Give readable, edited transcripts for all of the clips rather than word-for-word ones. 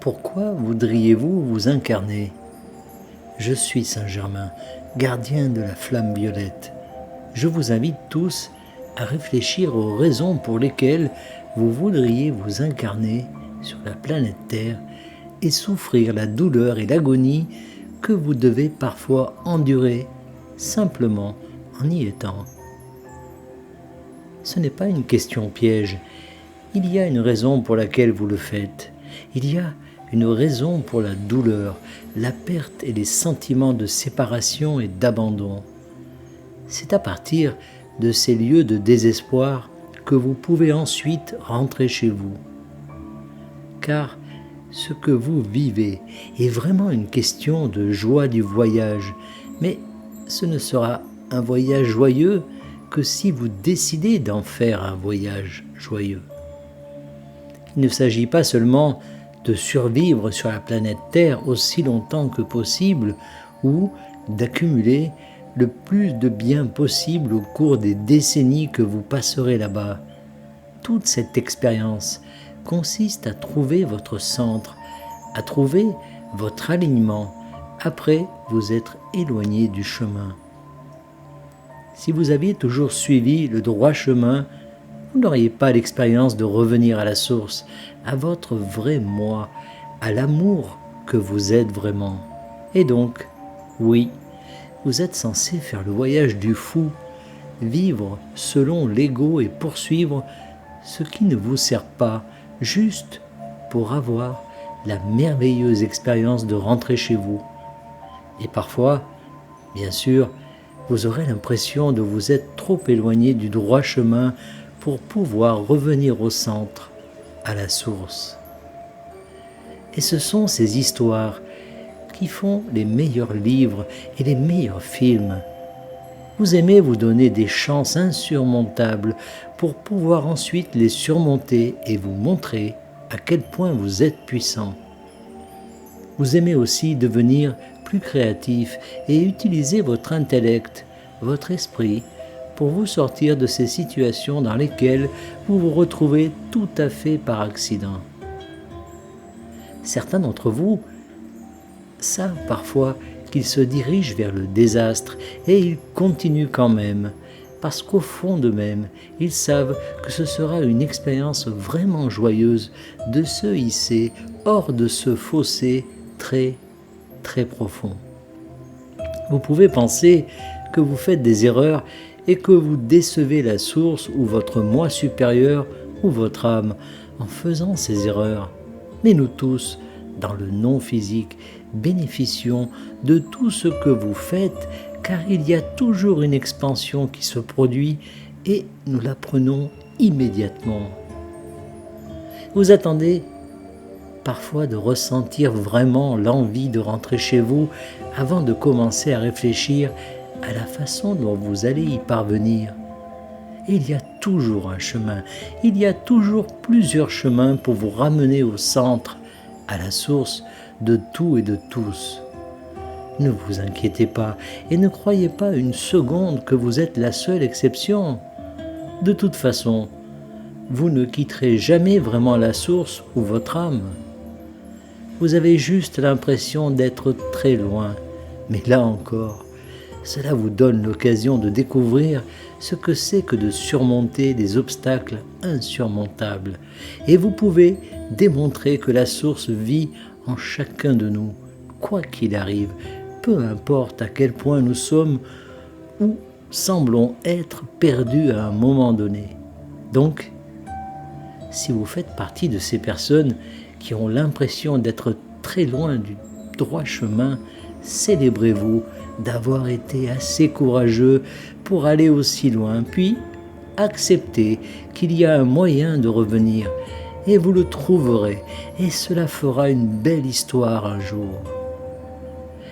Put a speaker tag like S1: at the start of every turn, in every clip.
S1: Pourquoi voudriez-vous vous incarner? Je suis Saint-Germain, gardien de la flamme violette. Je vous invite tous à réfléchir aux raisons pour lesquelles vous voudriez vous incarner sur la planète Terre et souffrir la douleur et l'agonie que vous devez parfois endurer simplement en y étant. Ce n'est pas une question piège. Il y a une raison pour laquelle vous le faites. Il y a une raison pour la douleur, la perte et les sentiments de séparation et d'abandon. C'est à partir de ces lieux de désespoir que vous pouvez ensuite rentrer chez vous. Car ce que vous vivez est vraiment une question de joie du voyage, mais ce ne sera un voyage joyeux que si vous décidez d'en faire un voyage joyeux. Il ne s'agit pas seulement de survivre sur la planète Terre aussi longtemps que possible ou d'accumuler le plus de biens possible au cours des décennies que vous passerez là-bas. Toute cette expérience consiste à trouver votre centre, à trouver votre alignement après vous être éloigné du chemin. Si vous aviez toujours suivi le droit chemin, vous n'auriez pas l'expérience de revenir à la source, à votre vrai moi, à l'amour que vous êtes vraiment. Et donc, oui, vous êtes censé faire le voyage du fou, vivre selon l'ego et poursuivre ce qui ne vous sert pas, juste pour avoir la merveilleuse expérience de rentrer chez vous. Et parfois, bien sûr, vous aurez l'impression de vous être trop éloigné du droit chemin pour pouvoir revenir au centre, à la source. Et ce sont ces histoires qui font les meilleurs livres et les meilleurs films. Vous aimez vous donner des chances insurmontables pour pouvoir ensuite les surmonter et vous montrer à quel point vous êtes puissant. Vous aimez aussi devenir plus créatif et utiliser votre intellect, votre esprit, pour vous sortir de ces situations dans lesquelles vous vous retrouvez tout à fait par accident. Certains d'entre vous savent parfois qu'ils se dirigent vers le désastre et ils continuent quand même, parce qu'au fond d'eux-mêmes, ils savent que ce sera une expérience vraiment joyeuse de se hisser hors de ce fossé très, très profond. Vous pouvez penser que vous faites des erreurs et que vous décevez la source ou votre moi supérieur ou votre âme en faisant ces erreurs. Mais nous tous, dans le non-physique, bénéficions de tout ce que vous faites car il y a toujours une expansion qui se produit et nous la prenons immédiatement. Vous attendez parfois de ressentir vraiment l'envie de rentrer chez vous avant de commencer à réfléchir à la façon dont vous allez y parvenir. Et il y a toujours un chemin, il y a toujours plusieurs chemins pour vous ramener au centre, à la source de tout et de tous. Ne vous inquiétez pas et ne croyez pas une seconde que vous êtes la seule exception. De toute façon, vous ne quitterez jamais vraiment la source ou votre âme. Vous avez juste l'impression d'être très loin, mais là encore, cela vous donne l'occasion de découvrir ce que c'est que de surmonter des obstacles insurmontables. Et vous pouvez démontrer que la source vit en chacun de nous, quoi qu'il arrive, peu importe à quel point nous sommes ou semblons être perdus à un moment donné. Donc, si vous faites partie de ces personnes qui ont l'impression d'être très loin du droit chemin, célébrez-vous d'avoir été assez courageux pour aller aussi loin, puis acceptez qu'il y a un moyen de revenir, et vous le trouverez, et cela fera une belle histoire un jour.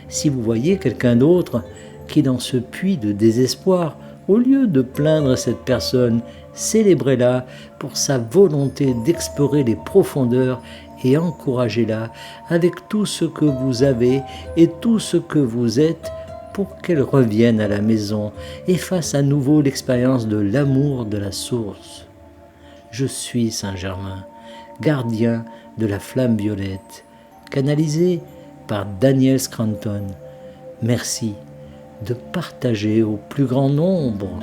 S1: Si vous voyez quelqu'un d'autre qui est dans ce puits de désespoir, au lieu de plaindre cette personne, célébrez-la pour sa volonté d'explorer les profondeurs et encouragez-la avec tout ce que vous avez et tout ce que vous êtes pour qu'elle revienne à la maison et fasse à nouveau l'expérience de l'amour de la source. Je suis Saint-Germain, gardien de la flamme violette. canalisé par Daniel Scranton. Merci de partager au plus grand nombre.